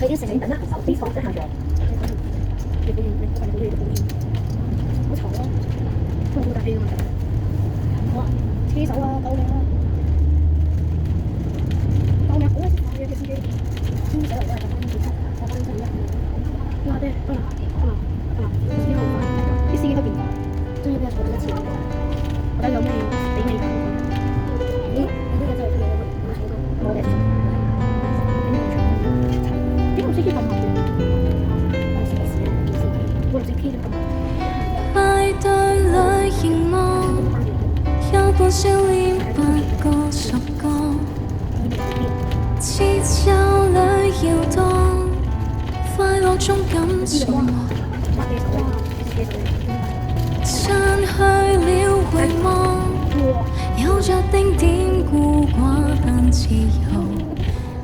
佢已經成你等啦，手機放得下咗。你保養，你都係保養，好嘈咯，都好大氣㗎嘛。好啊，車手啊，救命啊！救命！好啊，快嘅司機，天水圍都係10分鐘，10分鐘一。哇！爹，得啦，司機好快，啲司機都變快，終於俾我坐到一次。我睇有咩要俾你㗎？你呢個真係佢冇坐到，我哋。點解唔識 K 咁慢嘅？我試試啊，我唔識 K 咁慢。派對裏凝望，有半笑臉8個10個，節奏裏搖動，快樂中感受。散去了回望，有着丁點孤寡但自由，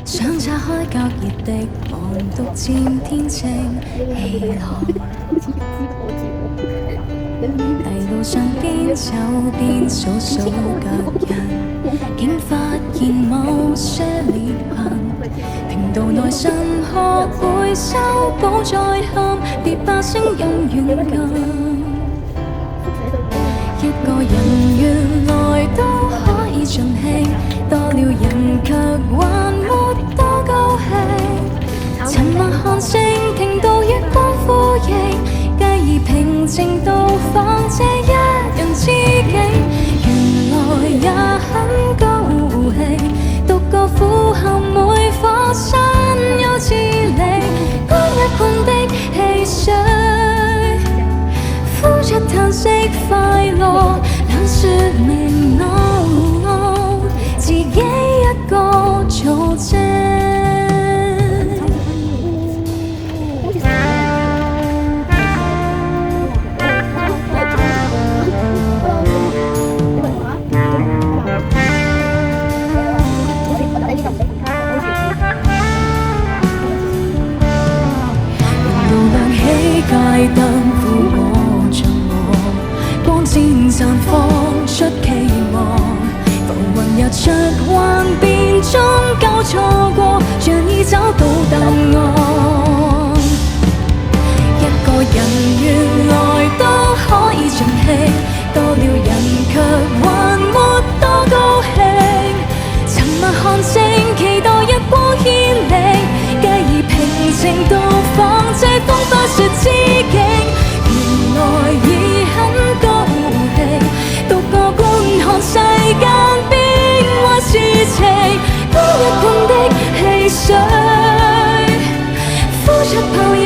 想拆開隔熱的網，獨佔天晴氣朗。喺路上邊走邊數數腳印，竟發現某些裂痕。聽到內心學會修補再陷，別把聲音軟禁。一個人原來都可以盡興，多了人卻還沒多高興。沉默看星，聽到月光呼應，繼而平靜到放這一人知己。原來也很高興，獨個苦後每顆心有智理，乾一罐的汽水，呼出嘆息快樂，懶說明 no， 自己一個做證。街燈撫摸着我，光線綻放出期望，浮雲日出幻變中交錯過，像已找到答案。一個人原來都可以盡興，多了人卻還沒多高興。沉默看星，期待日光牽領，繼而平靜到放這風花雪之境。原來已很高興，獨個觀看世間變幻事情，乾一罐的汽水，呼出泡影。